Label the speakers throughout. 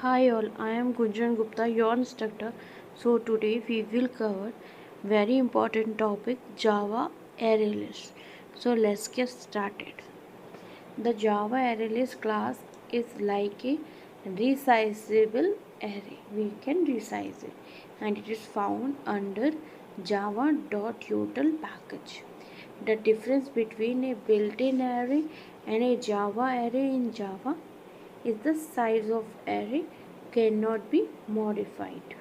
Speaker 1: Hi all, I am Gunjan Gupta, your instructor. So today we will cover very important topic Java ArrayList. So let's get started. The Java ArrayList class is like a resizable array. We can resize it and it is found under java.util package. The difference between a built-in array and a Java array in Java is the size of array cannot be modified.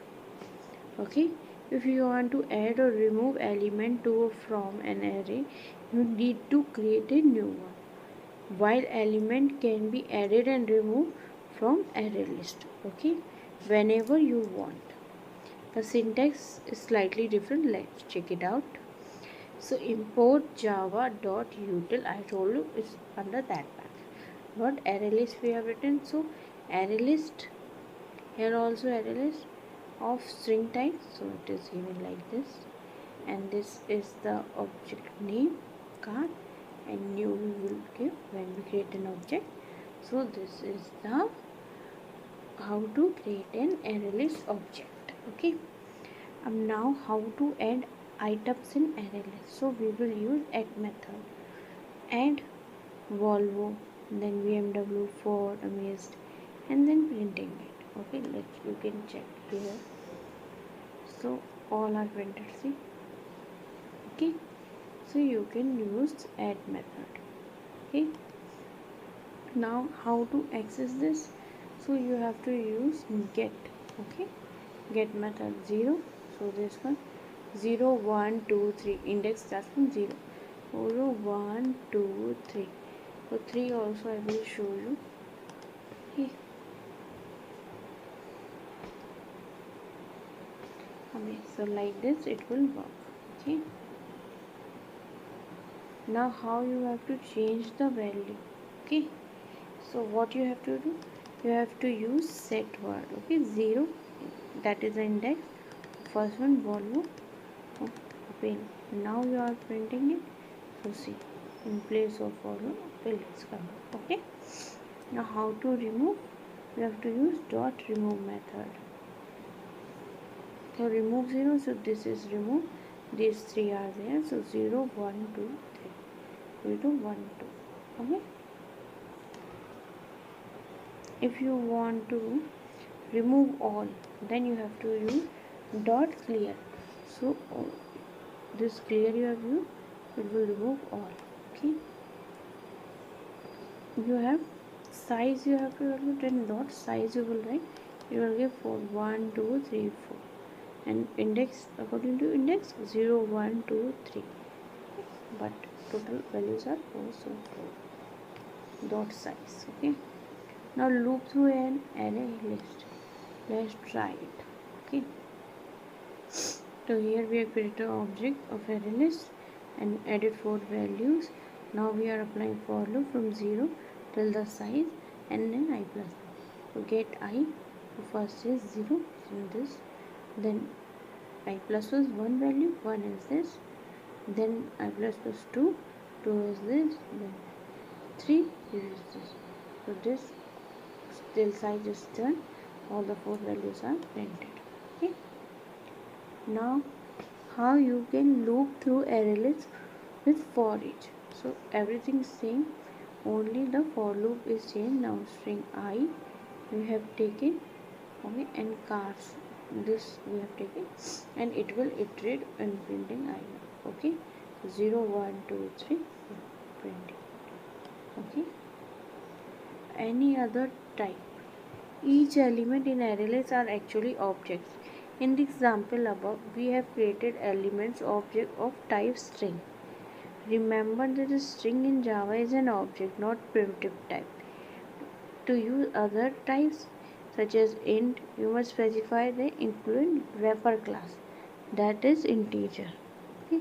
Speaker 1: Okay, if you want to add or remove element to or from an array, you need to create a new one, while element can be added and removed from array list. Okay, whenever you want. The syntax is slightly different. Let's check it out. So import java.util, I told you, is under that path. What ArrayList we have written? So ArrayList, here also ArrayList of string type, so it is given like this, and this is the object name card, and new we will give when we create an object. So this is the how to create an ArrayList object. Okay, now how to add items in ArrayList. So we will use add method. Add Volvo, then BMW, Ford, Amazed, and then printing it. Okay, you can check here. So all are printed. See, okay. So you can use add method. Okay. Now how to access this? So you have to use get. Okay, get method 0. So this one 0 1 2 3 index starts from 0. 0 1 2 3. So 3 also I will show you. Okay. So like this it will work. Okay. Now how you have to change the value. Okay. So what you have to do? You have to use set word. Okay. 0, that is the index. First one Volvo. Open. Now you are printing it. So see, in place of Volvo, will is coming. Okay. Now how to remove? You have to use dot remove method. So remove 0. So this is remove. These three are there. So 0 1 2 3. 0 1 2. Okay. If you want to remove all, then you have to use dot clear. So this clear you have used, it will remove all. Okay. You have size, you have to write 10 dot size, you will write, you will give 4 1 2 3 4, and index according to index 0 1 2 3, but total values are 4, so 4 dot size. Okay. Now loop through an array list. Let's try it. Okay. So here we have created an object of array list and added 4 values. Now we are applying for loop from 0 till the size and then I plus. So get I. So first is 0 in this, then I plus was 1 value, 1 is this, then I plus was 2, 2 is this, then 3 is this. So this till size is done, all the 4 values are printed. Okay. Now how you can loop through array list with for each. So everything is same, only the for loop is changed. Now string I we have taken, okay, and cars this we have taken, and it will iterate when printing I. Okay, 0 1 2 3 printing. Okay. Any other type. Each element in ArrayList are actually objects. In the example above, we have created elements object of type string. Remember that a string in Java is an object, not primitive type. To use other types such as int, you must specify the include wrapper class, that is integer. Okay.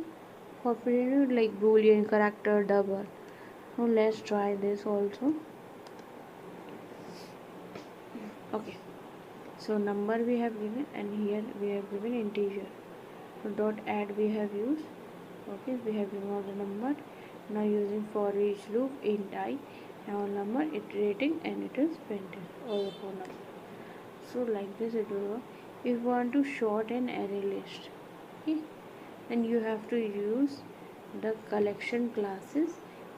Speaker 1: For primitive like boolean, character, double. Now let's try this also. Okay. So number we have given, and here we have given integer. So dot add we have used. Okay, we have removed the number. Now using for each loop int I, now number iterating, and it is printed all the 4 numbers. So like this it will work. If you want to sort an array list, okay, then you have to use the collection classes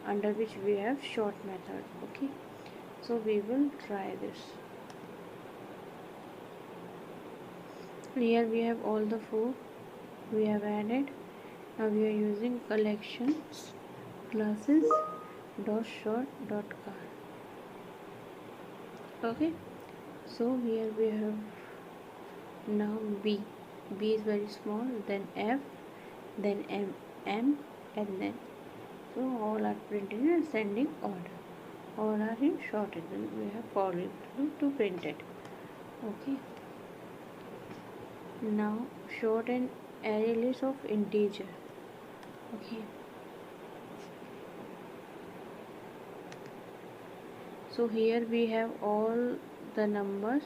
Speaker 1: under which we have sort method. Okay, so we will try this. Here we have all the four we have added. Now we are using collections classes dot sort dot car. Okay, so here we have now b is very small, then f, then m, and then, so all are printed in ascending order, all are in sorted, then we have for loop to print it. Okay, now sort an array list of integer. Okay, so here we have all the numbers.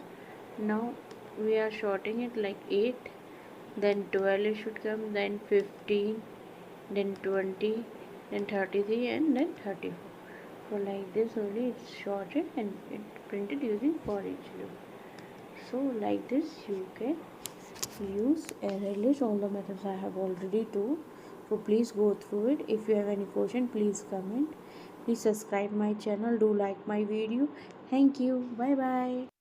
Speaker 1: Now we are sorting it like 8, then 12 should come, then 15, then 20, then 33, and then 34. So like this only it's sorted and it printed using for each loop. So like this you can use ArrayList. All the methods I have already told, so please go through it. If you have any question, please comment. Please subscribe my channel, do like my video. Thank you, bye bye.